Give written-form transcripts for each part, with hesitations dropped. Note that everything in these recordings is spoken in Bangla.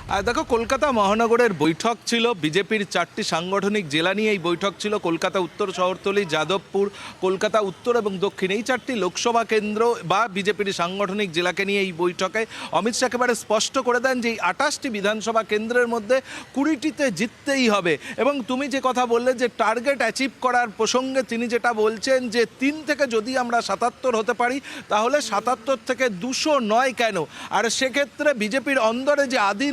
দেখো, কলকাতা মহানগরের বৈঠক ছিল, বিজেপির 4টি সাংগঠনিক জেলা নিয়ে এই বৈঠক ছিল। কলকাতা উত্তর, শহরতলি, যাদবপুর, কলকাতা উত্তর এবং দক্ষিণ, এই 4টি লোকসভা কেন্দ্র বা বিজেপির সাংগঠনিক জেলাকে নিয়ে এই বৈঠকে অমিত শাহ একেবারে স্পষ্ট করে দেন যে এই 28টি বিধানসভা কেন্দ্রের মধ্যে 20টিতে জিততেই হবে। এবং তুমি যে কথা বললে যে টার্গেট অ্যাচিভ করার প্রসঙ্গে তিনি যেটা বলছেন যে 3 থেকে যদি আমরা 77 হতে পারি তাহলে 77 থেকে 200 নয় কেন। আর সেক্ষেত্রে বিজেপির অন্দরে যে আদি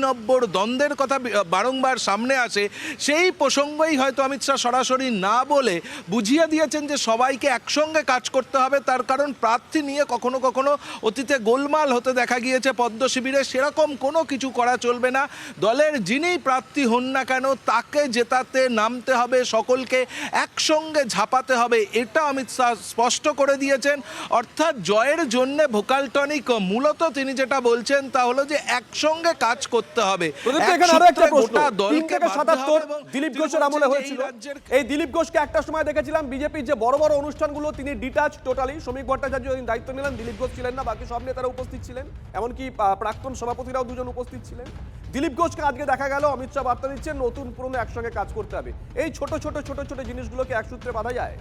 দ্বন্দ্বের কথা বারংবার সামনে আসে, সেই প্রসঙ্গই হয়তো অমিত শাহ সরাসরি না বলে বুঝিয়ে দিয়েছেন যে সবাইকে একসঙ্গে কাজ করতে হবে। তার কারণ প্রার্থী নিয়ে কখনো কখনো অতীতে গোলমাল হতে দেখা গিয়েছে পদ্ম শিবিরে, সেরকম কোনো কিছু করা চলবে না। দলের যিনি প্রার্থী হন না কেন তাকে জেতাতে নামতে হবে, সকলকে একসঙ্গে ঝাঁপাতে হবে, এটা অমিত শাহ স্পষ্ট করে দিয়েছেন। অর্থাৎ জয়ের জন্য ভোকাল টনিক মূলত তিনি যেটা বলছেন তা হলো যে একসঙ্গে কাজ করতে হবে। দিলীপ ঘোষের আমলে হয়েছিল। এই দিলীপ ঘোষকে একটা সময় দেখেছিলাম বিজেপির যে বড় বড় অনুষ্ঠানগুলো তিনি ডিটাচ টোটালি। শ্রমিক ভট্টাচার্য দায়িত্ব নিলেন, দিলীপ ঘোষ ছিলেন না, বাকি সব নেতারা উপস্থিত ছিলেন, এমনকি প্রাক্তন সভাপতিরাও দুজন উপস্থিত ছিলেন। দিলীপ ঘোষকে আজকে দেখা গেল অমিত শাহ বার্তা দিচ্ছেন নতুন পুরনো একসঙ্গে কাজ করতে হবে। এই ছোট ছোট ছোট ছোট জিনিসগুলোকে এক সূত্রে বাঁধা যায়।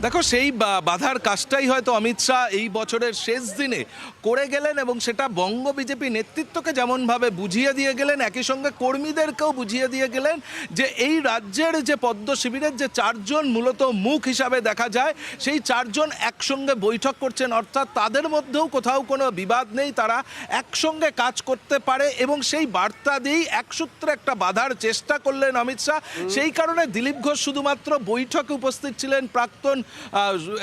দেখো, সেই বাধার কাজটাই হয়তো অমিত শাহ এই বছরের শেষ দিনে করে গেলেন এবং সেটা বঙ্গ বিজেপি নেতৃত্বকে যেমনভাবে বুঝিয়ে দিয়ে গেলেন, একই সঙ্গে কর্মীদেরকেও বুঝিয়ে দিয়ে গেলেন যে এই রাজ্যের যে পদ্ম শিবিরের যে 4 জন মূলত মুখ হিসাবে দেখা যায়, সেই 4 জন একসঙ্গে বৈঠক করছেন। অর্থাৎ তাদের মধ্যেও কোথাও কোনো বিবাদ নেই, তারা একসঙ্গে কাজ করতে পারে এবং সেই বার্তা দিয়েই একসূত্রে একটা বাধার চেষ্টা করলেন অমিত শাহ। সেই কারণে দিলীপ ঘোষ শুধুমাত্র বৈঠকে উপস্থিত ছিলেন প্রাক্তন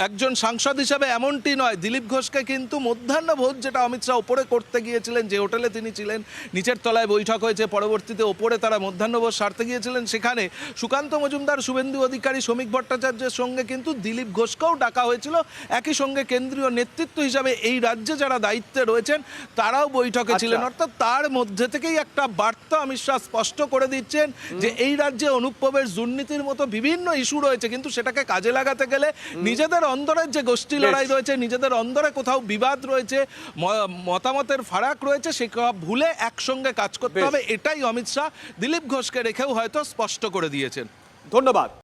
একজন সাংসদ হিসাবে এমনটি নয়, দিলীপ ঘোষকে কিন্তু মধ্যাহ্নভোজ যেটা অমিত শাহ ওপরে করতে গিয়েছিলেন, যে হোটেলে তিনি ছিলেন, নিচের তলায় বৈঠক হয়েছে, পরবর্তীতে ওপরে তারা মধ্যাহ্নভোজ সারতে গিয়েছিলেন, সেখানে সুকান্ত মজুমদার, শুভেন্দু অধিকারী, শ্রমিক ভট্টাচার্যের সঙ্গে কিন্তু দিলীপ ঘোষকেও ডাকা হয়েছিল। একই সঙ্গে কেন্দ্রীয় নেতৃত্ব হিসাবে এই রাজ্যে যারা দায়িত্বে রয়েছেন তারাও বৈঠকে ছিলেন। অর্থাৎ তার মধ্যে থেকেই একটা বার্তা অমিত শাহ স্পষ্ট করে দিচ্ছেন যে এই রাজ্যে অনুপ্রবেশ, দুর্নীতির মতো বিভিন্ন ইস্যু রয়েছে, কিন্তু সেটাকে কাজে লাগাতে গেলে নিজেদের অন্দরের যে গোষ্ঠী লড়াই রয়েছে, নিজেদের অন্দরে কোথাও বিবাদ রয়েছে, মতামতের ফারাক রয়েছে, সে ভুলে একসঙ্গে কাজ করতে হবে। এটাই অমিত শাহ দিলীপ ঘোষকে রেখেও হয়তো স্পষ্ট করে দিয়েছেন। ধন্যবাদ।